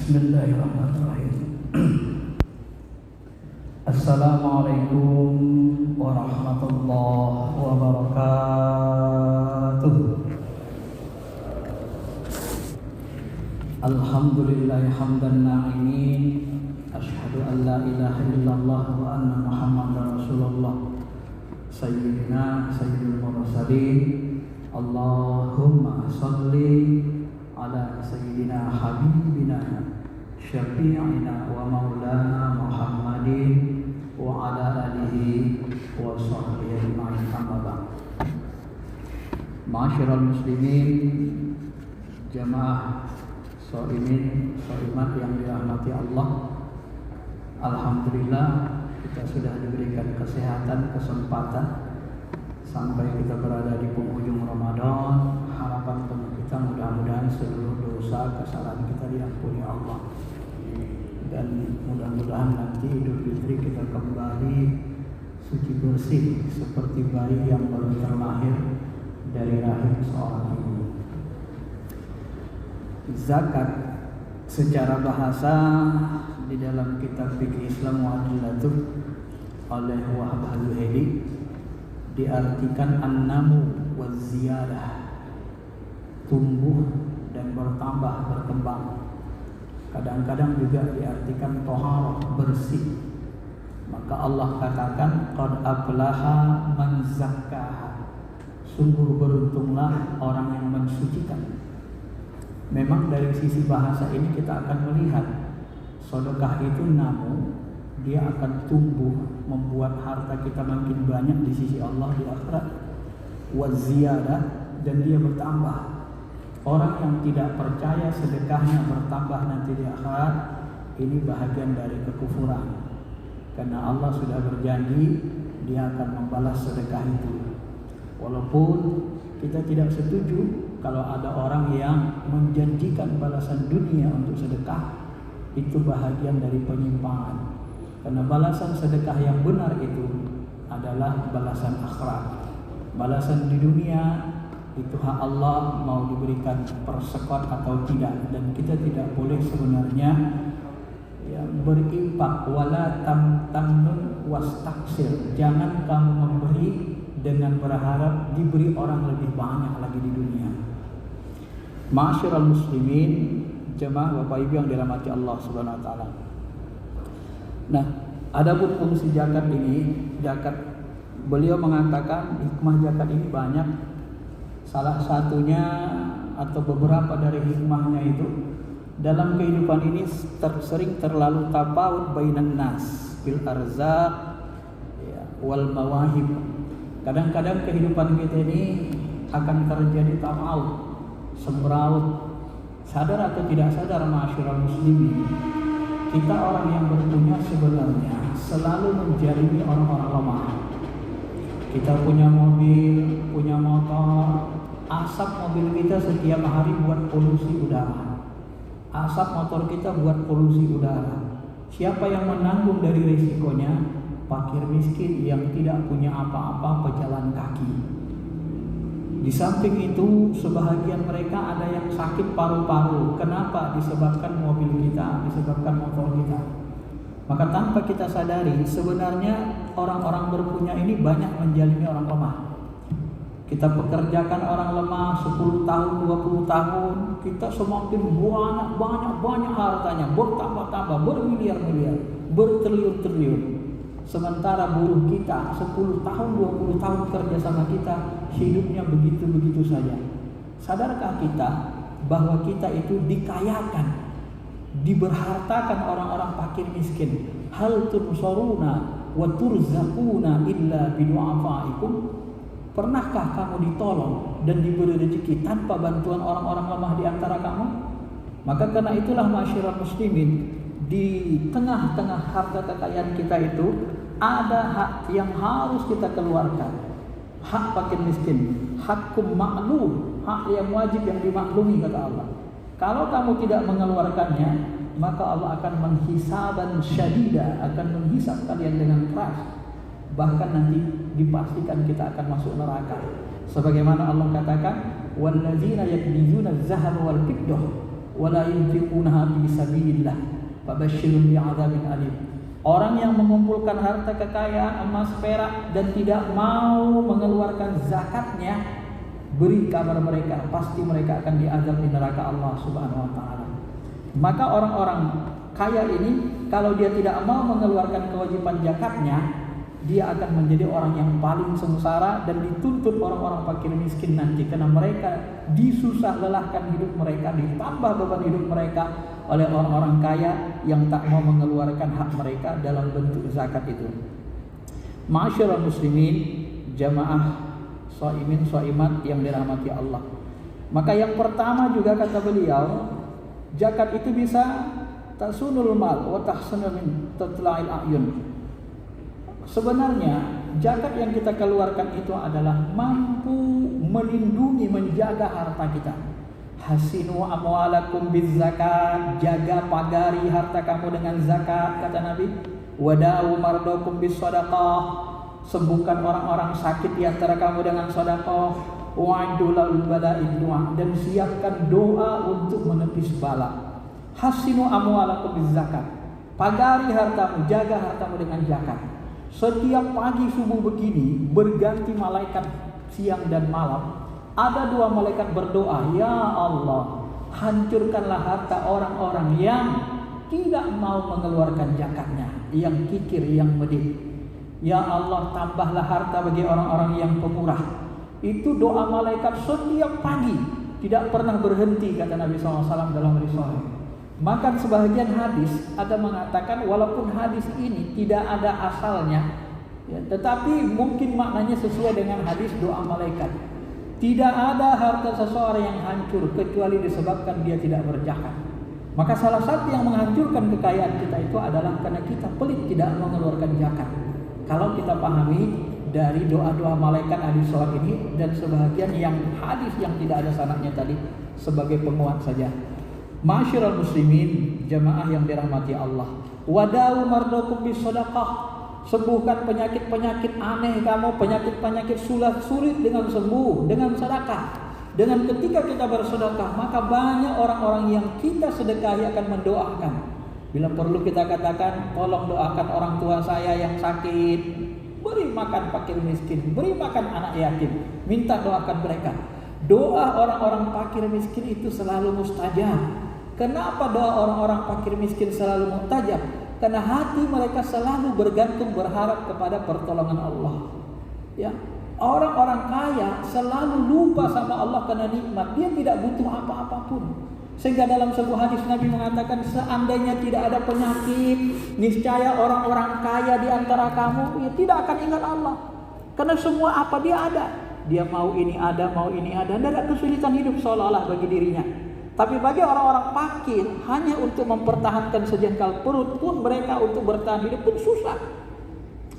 Bismillahirrahmanirrahim. Assalamualaikum warahmatullahi wabarakatuh. Alhamdulillahi hamdan na'imin. Asyhadu an la ilaha illallah wa anna Muhammadar Rasulullah. Sayyidina sayyidul mursalin. Allahumma shalli ala sayyidina habibina syafi'ina wa maulana Muhammadin wa ala alihi wa sahbihi ajma'in, amma ba'd. Ma'asyiral muslimin, jamaah shaimin shaimat yang dirahmati Allah. Alhamdulillah kita sudah diberikan kesehatan, kesempatan sampai kita berada di penghujung Ramadan. Harapan penuh kita mudah-mudahan seluruh dosa kesalahan kita diampuni Allah, dan mudah-mudahan nanti Idul Fitri kita kembali suci bersih seperti bayi yang baru terlahir dari rahim seorang ibu. Zakat secara bahasa di dalam kitab fikih Islam Mu'adilatuh oleh Wahab Al-Heli diartikan an-namu wa ziyadah, tumbuh dan bertambah, berkembang. Kadang-kadang juga diartikan toharah, bersih. Maka Allah katakan qad aflaha man zakkaha, sungguh beruntunglah orang yang mensucikan. Memang dari sisi bahasa ini kita akan melihat sedekah itu namu, dia akan tumbuh, membuat harta kita makin banyak di sisi Allah di akhirat. Wa ziyadah, dan dia bertambah. Orang yang tidak percaya sedekahnya bertambah nanti di akhirat, ini bahagian dari kekufuran. Karena Allah sudah berjanji dia akan membalas sedekah itu. Walaupun kita tidak setuju kalau ada orang yang menjanjikan balasan dunia untuk sedekah, itu bahagian dari penyimpangan. Karena balasan sedekah yang benar itu adalah balasan akhirat. Balasan di dunia itu hak Allah, mau diberikan persekot atau tidak, dan kita tidak boleh sebenarnya berinfak. Wala tamnun wastaksir, jangan kamu memberi dengan berharap diberi orang lebih banyak lagi di dunia. Ma'asyiral muslimin, jemaah Bapak Ibu yang dirahmati Allah Subhanahu wa taala. Nah, adapun fungsi zakat ini, beliau mengatakan hikmah zakat ini banyak. Salah satunya atau beberapa dari hikmahnya itu, dalam kehidupan ini sering terlalu tapaut bainan nas bil arzaq wal mawahib. Kadang-kadang kehidupan kita ini akan terjadi tapaut, sembraut, sadar atau tidak sadar. Ma'asyiral muslimin, kita orang yang berpunya sebenarnya selalu menjalimi orang-orang lemah. Kita punya mobil, punya motor, asap mobil kita setiap hari buat polusi udara. Asap motor kita buat polusi udara. Siapa yang menanggung dari risikonya? Fakir miskin yang tidak punya apa-apa, pejalan kaki. Di samping itu, sebahagian mereka ada yang sakit paru-paru. Kenapa? Disebabkan mobil kita, disebabkan motor kita. Maka tanpa kita sadari, sebenarnya orang-orang berpunya ini banyak menjalimi orang lemah. Kita pekerjakan orang lemah 10 tahun, 20 tahun, kita semakin banyak hartanya, bertambah-tambah, bermiliar-miliar, bertriliun-triliun. Sementara buruh kita 10 tahun, 20 tahun kerja sama kita, hidupnya begitu-begitu saja. Sadarkah kita bahwa kita itu dikayakan, diberhartakan orang-orang fakir miskin? Hal tunsaruna wa turzaquna illa bidu'afaikum. Pernahkah kamu ditolong dan diberi rezeki tanpa bantuan orang-orang lemah di antara kamu? Maka karena itulah masyarakat muslimin, di tengah-tengah harta kekayaan kita itu ada hak yang harus kita keluarkan. Hak fakir miskin, hakum ma'lum, hak yang wajib yang dimaklumi kata Allah. Kalau kamu tidak mengeluarkannya, maka Allah akan menghisaban syadida, akan menghisab kalian dengan keras. Bahkan nanti dipastikan kita akan masuk neraka. Sebagaimana Allah katakan, walladzina yaknizuna az-zahaba wal fiddah wa la yunfiqunaha fi sabilillah fabashshirhum bi'adzabin alim. Orang yang mengumpulkan harta kekayaan emas perak dan tidak mau mengeluarkan zakatnya, beri kabar mereka, pasti mereka akan diazab di neraka Allah Subhanahu wa taala. Maka orang-orang kaya ini kalau dia tidak mau mengeluarkan kewajiban zakatnya, dia akan menjadi orang yang paling sengsara dan dituntut orang-orang fakir miskin nanti, karena mereka disusah lelahkan hidup mereka, ditambah beban hidup mereka oleh orang-orang kaya yang tak mau mengeluarkan hak mereka dalam bentuk zakat itu. Ma'asyiral muslimin, jamaah shaimin shaimat yang dirahmati Allah. Maka yang pertama juga kata beliau, zakat itu bisa tasunul mal wa tahsanu min tatla'il a'yun. Sebenarnya zakat yang kita keluarkan itu adalah mampu melindungi, menjaga harta kita. Hasinu amwalakum bizzakat, jaga pagari harta kamu dengan zakat kata Nabi. Wada'u mardakum bisadaqah, sembuhkan orang-orang sakit di antara kamu dengan sedekah. Wa'idul bala'id du'a, dan siapkan doa untuk menepis bala. Hasinu amwalakum bizzakat, pagari hartamu, jaga hartamu dengan zakat. Setiap pagi subuh begini berganti malaikat siang dan malam. Ada dua malaikat berdoa, ya Allah, hancurkanlah harta orang-orang yang tidak mau mengeluarkan zakatnya, yang kikir, yang medit. Ya Allah, tambahlah harta bagi orang-orang yang pemurah. Itu doa malaikat setiap pagi, tidak pernah berhenti kata Nabi SAW dalam hadis sahih. Maka sebahagian hadis ada mengatakan walaupun hadis ini tidak ada asalnya, ya, tetapi mungkin maknanya sesuai dengan hadis doa malaikat. Tidak ada harta seseorang yang hancur kecuali disebabkan dia tidak berzakat. Maka salah satu yang menghancurkan kekayaan kita itu adalah karena kita pelit, tidak mengeluarkan zakat. Kalau kita pahami dari doa-doa malaikat hadis sholat ini dan sebahagian yang hadis yang tidak ada sanadnya tadi sebagai penguat saja. Ma'asyiral muslimin, jamaah yang dirahmati Allah. Wada'u mardakum bisadaqah, sembuhkan penyakit-penyakit aneh kamu, penyakit-penyakit sulit dengan sembuh dengan sedekah. Dengan ketika kita bersedekah, maka banyak orang-orang yang kita sedekahi akan mendoakan. Bila perlu kita katakan, tolong doakan orang tua saya yang sakit, beri makan fakir miskin, beri makan anak yatim, minta doakan mereka. Doa orang-orang fakir miskin itu selalu mustajab. Kenapa doa orang-orang fakir miskin selalu mustajab? Karena hati mereka selalu bergantung, berharap kepada pertolongan Allah. Ya, orang-orang kaya selalu lupa sama Allah karena nikmat. Dia tidak butuh apa-apapun. Sehingga dalam sebuah hadis Nabi mengatakan, seandainya tidak ada penyakit, niscaya orang-orang kaya di antara kamu ya tidak akan ingat Allah. Karena semua apa dia ada. Dia mau ini ada, mau ini ada. Tidak ada kesulitan hidup seolah-olah bagi dirinya. Tapi bagi orang-orang fakir, hanya untuk mempertahankan sejengkal perut pun mereka untuk bertahan hidup pun susah.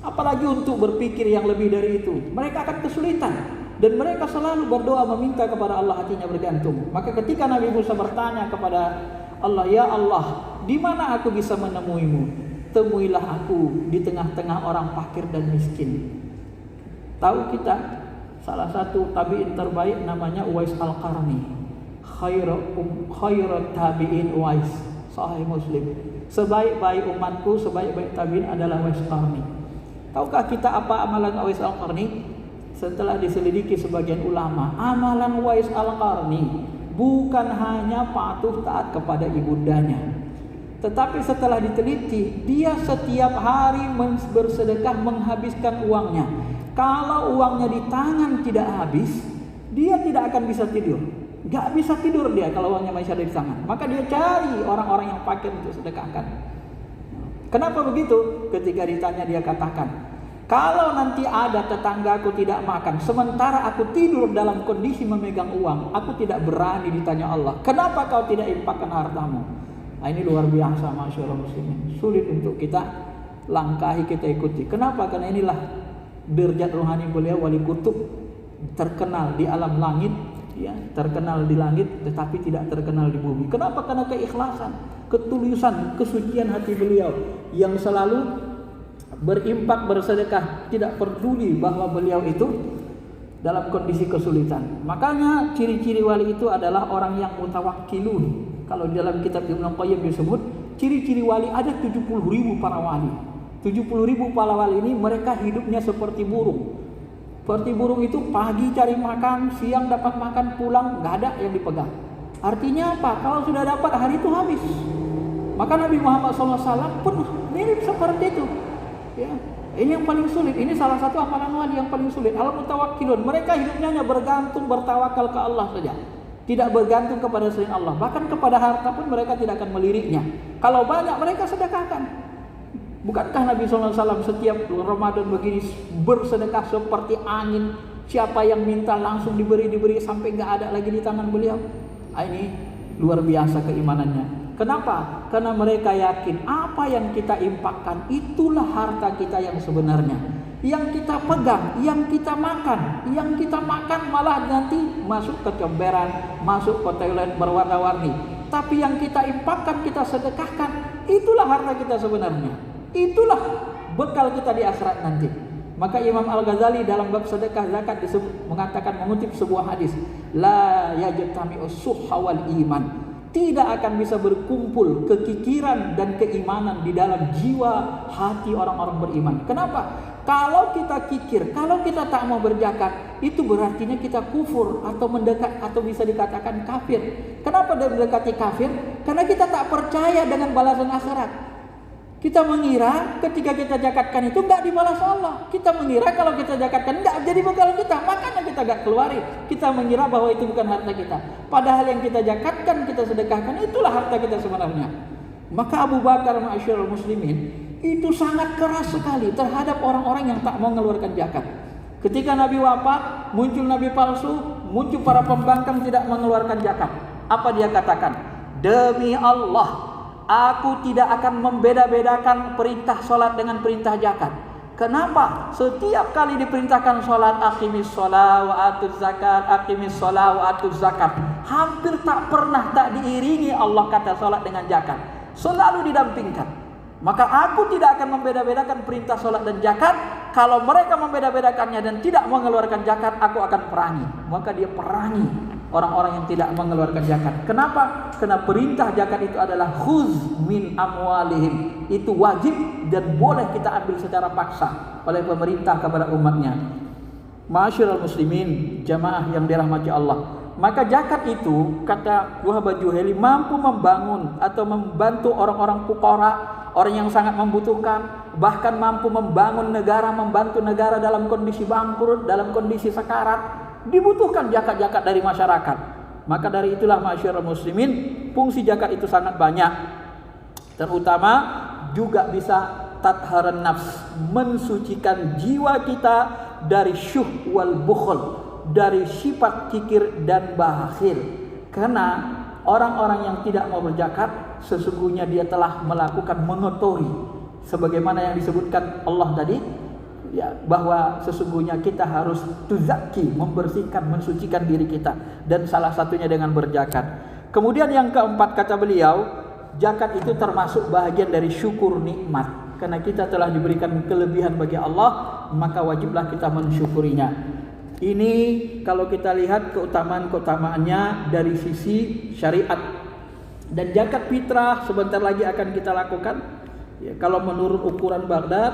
Apalagi untuk berpikir yang lebih dari itu. Mereka akan kesulitan. Dan mereka selalu berdoa meminta kepada Allah, hatinya bergantung. Maka ketika Nabi Musa bertanya kepada Allah, ya Allah, di mana aku bisa menemuimu? Temuilah aku di tengah-tengah orang fakir dan miskin. Tahu kita, salah satu tabi'in terbaik namanya Uwais Al-Qarni. Khairat tabi'in Uwais, Sahih Muslim. Sebaik-baik umatku, sebaik-baik tabi'in adalah Uwais Al-Qarni. Tahukah kita apa amalan Uwais Al-Qarni? setelah diselidiki sebagian ulama, amalan Uwais Al-Qarni bukan hanya patuh taat kepada ibundanya, tetapi setelah diteliti, dia setiap hari bersedekah menghabiskan uangnya. Kalau uangnya di tangan tidak habis, dia tidak akan bisa tidur. Gak bisa tidur dia kalau uangnya masih ada di tangan. Maka dia cari orang-orang yang fakir untuk sedekahkan. Kenapa begitu? Ketika ditanya dia katakan, kalau nanti ada tetanggaku tidak makan, sementara aku tidur dalam kondisi memegang uang, aku tidak berani ditanya Allah, kenapa kau tidak infakkan hartamu? Nah, ini luar biasa, masyaallah muslimin. Sulit untuk kita langkahi, kita ikuti. Kenapa? Karena inilah derajat rohani beliau, wali kutub, terkenal di alam langit, ya, terkenal di langit tetapi tidak terkenal di bumi. Kenapa? Karena keikhlasan, ketulusan, kesucian hati beliau yang selalu berimpak, bersedekah, tidak peduli bahwa beliau itu dalam kondisi kesulitan. Makanya ciri-ciri wali itu adalah orang yang mutawakkilun. Kalau di dalam kitab Ibnu Qayyim disebut ciri-ciri wali ada 70.000 para wali. 70.000 para wali ini mereka hidupnya seperti burung. Seperti burung itu pagi cari makan, siang dapat makan, pulang nggak ada yang dipegang. Artinya apa? Kalau sudah dapat hari itu habis. Maka Nabi Muhammad SAW pun mirip seperti itu. Ya, ini yang paling sulit. Ini salah satu amalan wali yang paling sulit. Al-mutawakkilun. Mereka hidupnya hanya bergantung, bertawakal ke Allah saja. Tidak bergantung kepada selain Allah. Bahkan kepada harta pun mereka tidak akan meliriknya. Kalau banyak mereka sedekahkan. Bukankah Nabi SAW setiap Ramadan begini bersedekah seperti angin? Siapa yang minta langsung diberi sampai nggak ada lagi di tangan beliau. Ini luar biasa keimanannya. Kenapa? Karena mereka yakin apa yang kita infakkan itulah harta kita yang sebenarnya. Yang kita pegang, yang kita makan. Yang kita makan malah nanti masuk ke comberan, masuk ke toilet berwarna-warni. Tapi yang kita infakkan, kita sedekahkan, itulah harta kita sebenarnya. Itulah bekal kita di akhirat nanti. Maka Imam Al-Ghazali dalam bab sedekah zakat disebut, mengatakan, mengutip sebuah hadis, la yajtami'us suhha wal iman. Tidak akan bisa berkumpul kekikiran dan keimanan di dalam jiwa hati orang-orang beriman. Kenapa? Kalau kita kikir, kalau kita tak mau berzakat, itu berartinya kita kufur atau mendekat atau bisa dikatakan kafir. Kenapa dia mendekati kafir? Karena kita tak percaya dengan balasan akhirat. Kita mengira ketika kita zakatkan itu enggak dibalas Allah. Kita mengira kalau kita zakatkan enggak jadi bekal kita, makanya kita enggak keluarin. Kita mengira bahwa itu bukan harta kita. Padahal yang kita zakatkan, kita sedekahkan, itulah harta kita sebenarnya. Maka Abu Bakar ma'asyiral muslimin itu sangat keras sekali terhadap orang-orang yang tak mau mengeluarkan zakat. Ketika Nabi wafat, muncul Nabi palsu, muncul para pembangkang tidak mengeluarkan zakat. Apa dia katakan? Demi Allah, aku tidak akan membeda-bedakan perintah sholat dengan perintah zakat. Kenapa? Setiap kali diperintahkan sholat, aqimis sholat wa atuz zakat, aqimis sholat wa atuz zakat, hampir tak pernah tak diiringi Allah kata sholat dengan zakat. Selalu didampingkan. Maka aku tidak akan membeda-bedakan perintah sholat dan zakat. Kalau mereka membeda-bedakannya dan tidak mengeluarkan zakat, aku akan perangi. Maka dia perangi orang-orang yang tidak mengeluarkan zakat. Kenapa? Karena perintah zakat itu adalah khuz min amwalihim. Itu wajib dan boleh kita ambil secara paksa oleh pemerintah kepada umatnya. Ma'asyiral muslimin, jamaah yang dirahmati Allah. Maka zakat itu, kata Wahab Juheli, mampu membangun atau membantu orang-orang fuqara, orang yang sangat membutuhkan, bahkan mampu membangun negara, membantu negara dalam kondisi bangkrut, dalam kondisi sekarat. Dibutuhkan zakat-zakat dari masyarakat. Maka dari itulah ma'asyiral muslimin, fungsi zakat itu sangat banyak. Terutama juga bisa tatharan nafs, mensucikan jiwa kita dari syuh wal bukhl, dari sifat kikir dan bakhil. Karena orang-orang yang tidak mau berzakat sesungguhnya dia telah melakukan mengotori, sebagaimana yang disebutkan Allah tadi, ya, bahwa sesungguhnya kita harus tuzaki, membersihkan, mensucikan diri kita, dan salah satunya dengan berzakat. Kemudian yang keempat kata beliau, zakat itu termasuk bahagian dari syukur nikmat. Karena kita telah diberikan kelebihan bagi Allah, maka wajiblah kita mensyukurinya. Ini kalau kita lihat keutamaan-keutamaannya dari sisi syariat. Dan zakat fitrah sebentar lagi akan kita lakukan. Ya, kalau menurut ukuran Baghdad,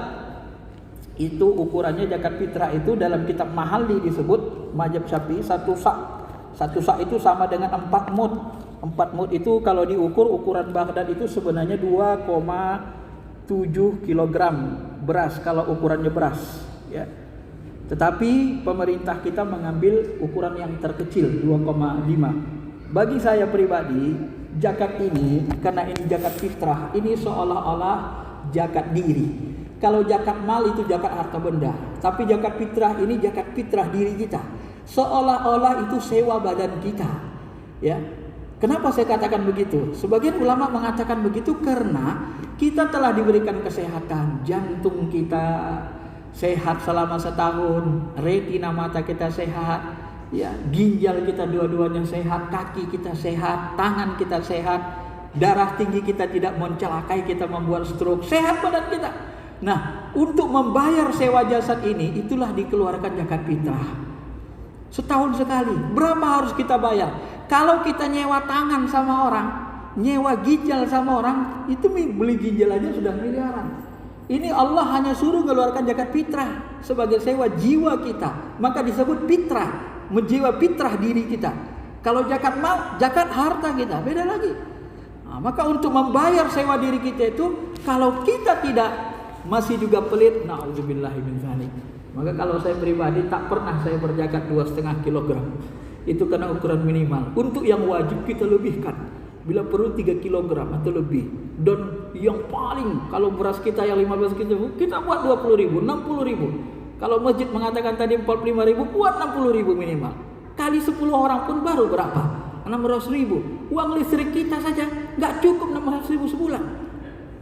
Itu ukurannya zakat fitrah itu dalam kitab Mahalli disebut mazhab Syafi'i satu sak itu sama dengan 4 mud. 4 mud itu kalau diukur ukuran Baghdad itu sebenarnya 2,7 kilogram beras kalau ukurannya beras ya. Tetapi pemerintah kita mengambil ukuran yang terkecil 2,5. Bagi saya pribadi, zakat ini karena ini zakat fitrah, ini seolah-olah zakat diri. Kalau zakat mal itu zakat harta benda, tapi zakat fitrah ini zakat fitrah diri kita. Seolah-olah itu sewa badan kita. Ya. Kenapa saya katakan begitu? Sebagian ulama mengatakan begitu karena kita telah diberikan kesehatan, jantung kita sehat selama setahun, retina mata kita sehat, ya, ginjal kita dua-duanya sehat, kaki kita sehat, tangan kita sehat, darah tinggi kita tidak mencelakai kita membuat stroke, sehat badan kita. Nah, untuk membayar sewa jasad ini itulah dikeluarkan zakat fitrah. Setahun sekali. Berapa harus kita bayar? Kalau kita nyewa tangan sama orang, nyewa ginjal sama orang, itu beli ginjal aja sudah miliaran. Ini Allah hanya suruh mengeluarkan zakat fitrah sebagai sewa jiwa kita. Maka disebut fitrah, menjiwa fitrah diri kita. Kalau zakat mal, zakat harta kita, beda lagi. Nah, maka untuk membayar sewa diri kita itu, kalau kita tidak masih juga pelit, na'udzubillahi min dzalik. Maka kalau saya pribadi tak pernah saya berzakat 2,5 kilogram. Itu karena ukuran minimal. Untuk yang wajib kita lebihkan. Bila perlu 3 kilogram atau lebih. Dan yang paling kalau beras kita yang 15 kilo, kita buat 20.000, 60.000. Kalau masjid mengatakan tadi 45.000, buat 60.000 minimal. Kali 10 orang pun baru berapa? 600.000. Uang listrik kita saja nggak cukup 600.000 sebulan.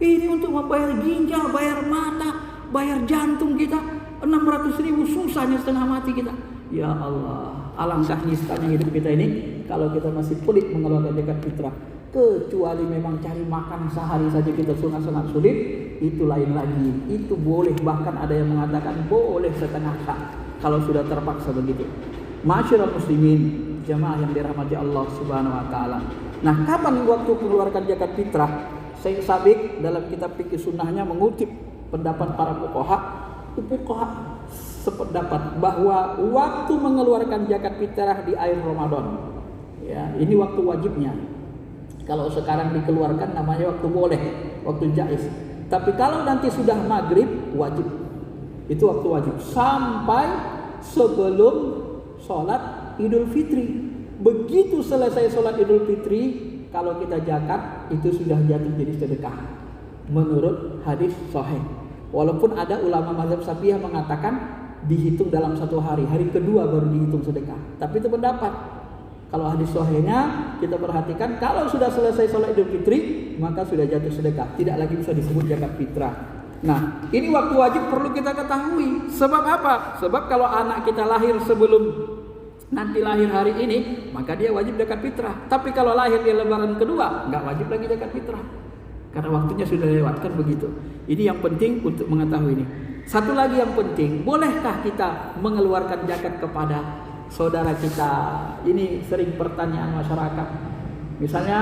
Ini untuk membayar ginjal, bayar mata, bayar jantung kita 600.000, susahnya setengah mati kita. Ya Allah, alangkah niskanya hidup kita ini kalau kita masih pelit mengeluarkan zakat fitrah. Kecuali memang cari makan sehari saja kita sangat sulit, itu lain lagi. Itu boleh, bahkan ada yang mengatakan boleh setengah sak kalau sudah terpaksa begitu. Ma'asyiral muslimin, jamaah yang dirahmati Allah Subhanahu wa taala. Nah, kapan waktu mengeluarkan zakat fitrah? Syekh Sabiq dalam kitab fikih sunnahnya mengutip pendapat para fuqaha sependapat bahwa waktu mengeluarkan zakat fitrah di akhir Ramadan. Ya, ini waktu wajibnya. Kalau sekarang dikeluarkan namanya waktu boleh, waktu jaiz. Tapi kalau nanti sudah maghrib, wajib. Itu waktu wajib sampai sebelum sholat Idul Fitri. Begitu selesai sholat Idul Fitri, kalau kita zakat itu sudah jatuh jadi sedekah. Menurut hadis sahih. Walaupun ada ulama mazhab Syafi'iyah mengatakan dihitung dalam 1 hari, hari kedua baru dihitung sedekah. Tapi itu pendapat. Kalau hadis sahihnya kita perhatikan, kalau sudah selesai sholat Idul Fitri maka sudah jatuh sedekah, tidak lagi bisa disebut zakat fitrah. Nah, ini waktu wajib perlu kita ketahui. Sebab apa? Sebab kalau anak kita lahir sebelum nanti lahir hari ini, maka dia wajib zakat fitrah. Tapi kalau lahir di lebaran kedua, nggak wajib lagi zakat fitrah. Karena waktunya sudah lewat, kan begitu. Ini yang penting untuk mengetahui ini. Satu lagi yang penting, bolehkah kita mengeluarkan zakat kepada saudara kita? Ini sering pertanyaan masyarakat. Misalnya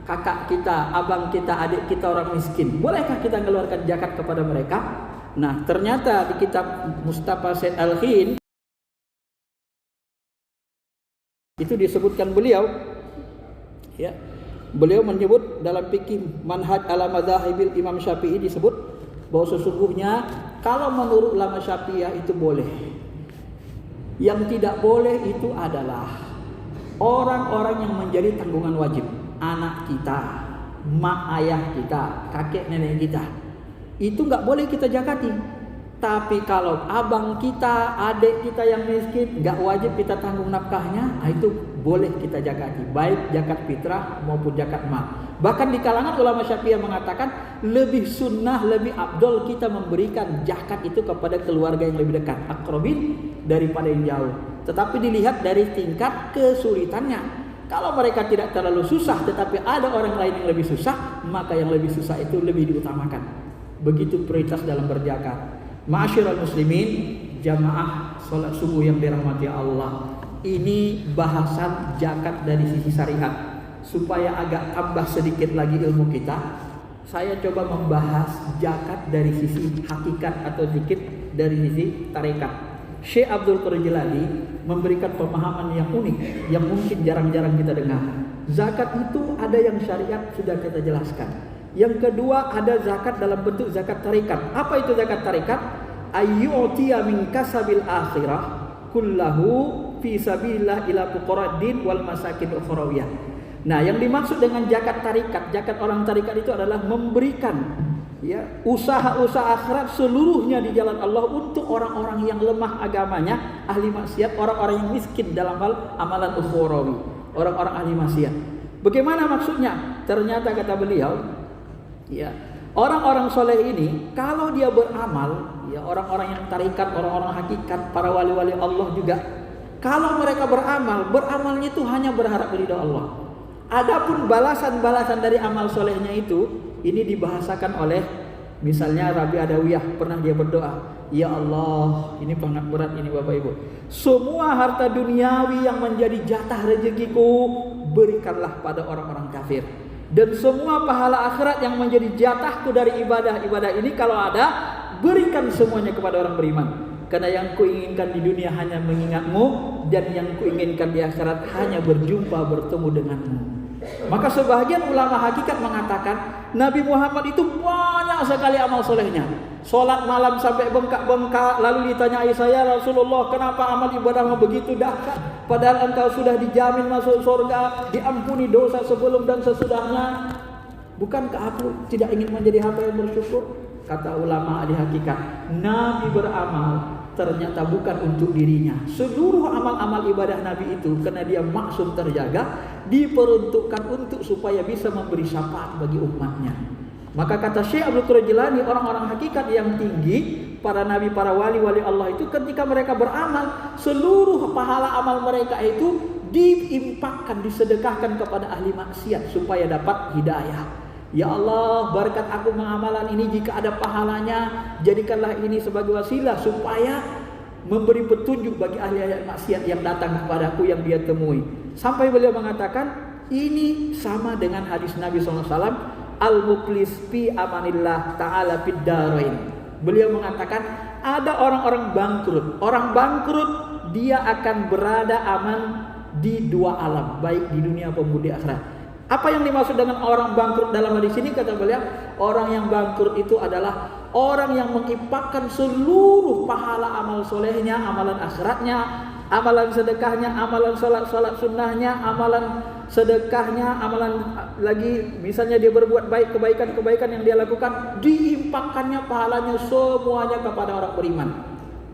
kakak kita, abang kita, adik kita orang miskin, bolehkah kita mengeluarkan zakat kepada mereka? Nah, ternyata di kitab Mustafa Said Al-Khin itu disebutkan beliau, ya, beliau menyebut dalam fikih Manhaj ala Madzahibil Imam Syafi'i disebut bahwa sesungguhnya kalau menurut ulama Syafi'iyah itu boleh. Yang tidak boleh itu adalah orang-orang yang menjadi tanggungan wajib, anak kita, mak ayah kita, kakek nenek kita, itu nggak boleh kita zakati. Tapi kalau abang kita, adik kita yang miskin, nggak wajib kita tanggung nafkahnya, itu boleh kita zakati, baik zakat fitrah maupun zakat mal. Bahkan di kalangan ulama Syafi'iyah mengatakan lebih sunnah, lebih afdol kita memberikan zakat itu kepada keluarga yang lebih dekat, aqrabin, daripada yang jauh. Tetapi dilihat dari tingkat kesulitannya. Kalau mereka tidak terlalu susah, tetapi ada orang lain yang lebih susah, maka yang lebih susah itu lebih diutamakan. Begitu prioritas dalam berzakat. Ma'asyiral muslimin, jamaah salat subuh yang dirahmati Allah. Ini bahasan zakat dari sisi syariat. Supaya agak tambah sedikit lagi ilmu kita, saya coba membahas zakat dari sisi hakikat atau zikir dari sisi tarekat. Syekh Abdul Qadir Jilani memberikan pemahaman yang unik yang mungkin jarang-jarang kita dengar. Zakat itu ada yang syariat sudah kita jelaskan. Yang kedua ada zakat dalam bentuk zakat tarekat. Apa itu zakat tarekat? Ayyu'tiya min kasabil akhirah kullahu fi sabilillah ila fuqaraddin wal masakin ukhrawiyah. Nah, yang dimaksud dengan zakat tarikat, zakat orang tarikat itu adalah memberikan usaha-usaha akhirat seluruhnya di jalan Allah untuk orang-orang yang lemah agamanya, ahli maksiat, orang-orang yang miskin dalam hal amalan ukhrawi, orang-orang ahli maksiat. Bagaimana maksudnya? Ternyata kata beliau, orang-orang soleh ini kalau dia beramal, orang-orang yang tarikat, orang-orang hakikat, para wali-wali Allah juga, kalau mereka beramalnya itu hanya berharap ridha Allah. Adapun balasan-balasan dari amal solehnya itu, ini dibahasakan oleh misalnya Rabi Adawiyah, pernah dia berdoa, ya Allah, ini sangat berat ini Bapak Ibu, semua harta duniawi yang menjadi jatah rezekiku berikanlah pada orang-orang kafir, dan semua pahala akhirat yang menjadi jatahku dari ibadah-ibadah ini kalau ada, berikan semuanya kepada orang beriman. Karena yang kuinginkan di dunia hanya mengingatmu, dan yang kuinginkan di akhirat hanya berjumpa bertemu denganmu. Maka sebahagian ulama hakikat mengatakan Nabi Muhammad itu banyak sekali amal solehnya. Sholat malam sampai bengkak-bengkak. Lalu ditanyai saya, Rasulullah, kenapa amal ibadahmu begitu dahsyat? Padahal engkau sudah dijamin masuk surga, diampuni dosa sebelum dan sesudahnya. Bukankah aku tidak ingin menjadi hamba yang bersyukur? Kata ulama ahli hakikat, Nabi beramal ternyata bukan untuk dirinya. Seluruh amal-amal ibadah Nabi itu, karena dia maksum terjaga, diperuntukkan untuk supaya bisa memberi syafaat bagi umatnya. Maka kata Syekh Abdul Qadir Jilani, orang-orang hakikat yang tinggi, para nabi, para wali-wali Allah itu ketika mereka beramal, seluruh pahala amal mereka itu diimpakkan, disedekahkan kepada ahli maksiat supaya dapat hidayah. Ya Allah, berkat aku mengamalkan ini, jika ada pahalanya, jadikanlah ini sebagai wasilah supaya memberi petunjuk bagi ahli maksiat yang datang kepadaku yang dia temui. Sampai beliau mengatakan, ini sama dengan hadis Nabi SAW, al-muflis fi amanillah ta'ala fid darain. Beliau mengatakan, ada orang-orang bangkrut. Orang bangkrut, dia akan berada aman di dua alam, baik di dunia maupun di akhirat. Apa yang dimaksud dengan orang bangkrut dalam hadis ini? Kata beliau, orang yang bangkrut itu adalah orang yang mengimpakkan seluruh pahala amal solehnya, amalan akhiratnya, amalan sedekahnya, amalan salat sunnahnya, amalan sedekahnya, amalan lagi misalnya dia berbuat baik, kebaikan yang dia lakukan, diimpakkannya pahalanya semuanya kepada orang beriman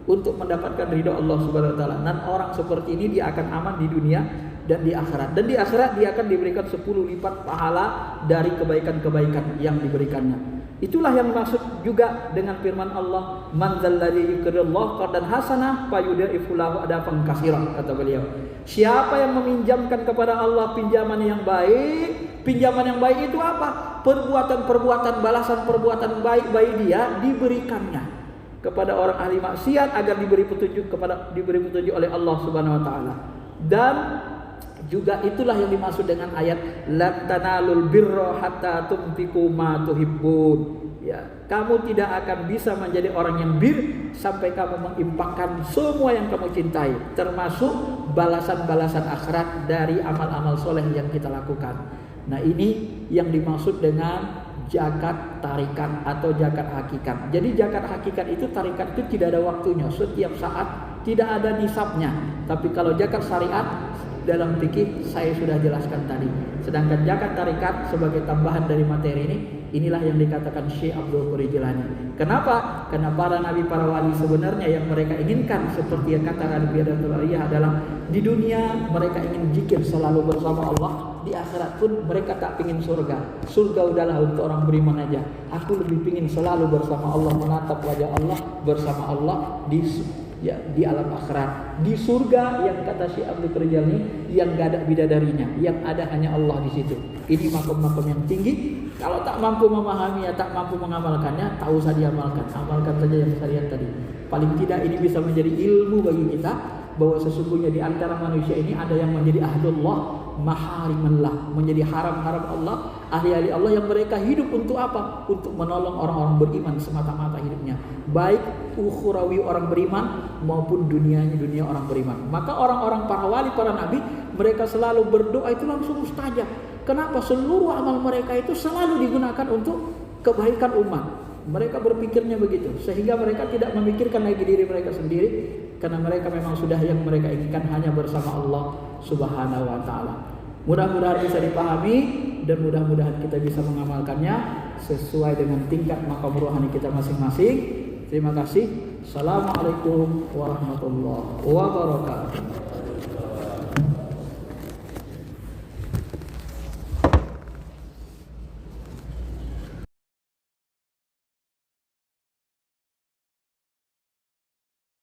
untuk mendapatkan ridha Allah Subhanahu wa taala. Dan orang seperti ini dia akan aman di dunia dan di akhirat. Dan di akhirat dia akan diberikan 10 lipat pahala dari kebaikan-kebaikan yang diberikannya. Itulah yang dimaksud juga dengan firman Allah, man dzalladzi yuqridullaha qardan hasanah fayudhi'uhu lahu adafan katsiran, kata beliau. Siapa yang meminjamkan kepada Allah pinjaman yang baik, pinjaman yang baik itu apa? Perbuatan-perbuatan, balasan perbuatan baik bagi dia diberikannya kepada orang ahli maksiat agar diberi petunjuk oleh Allah Subhanahu wa taala. Dan juga itulah yang dimaksud dengan ayat lan tanalul birra hatta tunfiqu ma tuhibbun. Kamu tidak akan bisa menjadi orang yang bir sampai kamu mengimpakkan semua yang kamu cintai, termasuk balasan-balasan akhirat dari amal-amal soleh yang kita lakukan. Nah, ini yang dimaksud dengan zakat tarikat atau zakat hakikat. Jadi zakat hakikat itu, tarikat itu tidak ada waktunya, setiap saat, tidak ada nisabnya. Tapi kalau zakat syariat dalam fikih saya sudah jelaskan tadi. Sedangkan zakat tarikat sebagai tambahan dari materi ini, inilah yang dikatakan Syekh Abdul Qadir Jilani. Kenapa? Karena para nabi, para wali sebenarnya yang mereka inginkan, seperti yang kata Nabi Adawiyah adalah di dunia mereka ingin zikir selalu bersama Allah, di akhirat pun mereka tak ingin surga. Surga udahlah untuk orang beriman aja. Aku lebih ingin selalu bersama Allah, menatap wajah Allah, bersama Allah di alam akhirat, di surga yang kata Syekh Abdul Qadir Jilani yang gak ada bidadarinya, yang ada hanya Allah di situ. Ini makom-makom yang tinggi. Kalau tak mampu memahaminya, tak mampu mengamalkannya, tak usah diamalkan. Amalkan saja yang syariat tadi. Paling tidak ini bisa menjadi ilmu bagi kita bahwa sesungguhnya di antara manusia ini ada yang menjadi ahlullah, maharimallah, menjadi haram-haram Allah, ahli-ahli Allah yang mereka hidup untuk apa? Untuk menolong orang-orang beriman semata-mata hidupnya, baik ukhrawi orang beriman maupun dunia orang beriman. Maka orang-orang para wali, para nabi, mereka selalu berdoa itu langsung mustajab. Kenapa? Seluruh amal mereka itu selalu digunakan untuk kebaikan umat. Mereka berpikirnya begitu, sehingga mereka tidak memikirkan lagi diri mereka sendiri, karena mereka memang sudah yang mereka inginkan hanya bersama Allah Subhanahu wa taala. Mudah-mudahan bisa dipahami dan mudah-mudahan kita bisa mengamalkannya sesuai dengan tingkat maqam rohani kita masing-masing. Terima kasih. Assalamualaikum warahmatullahi wabarakatuh.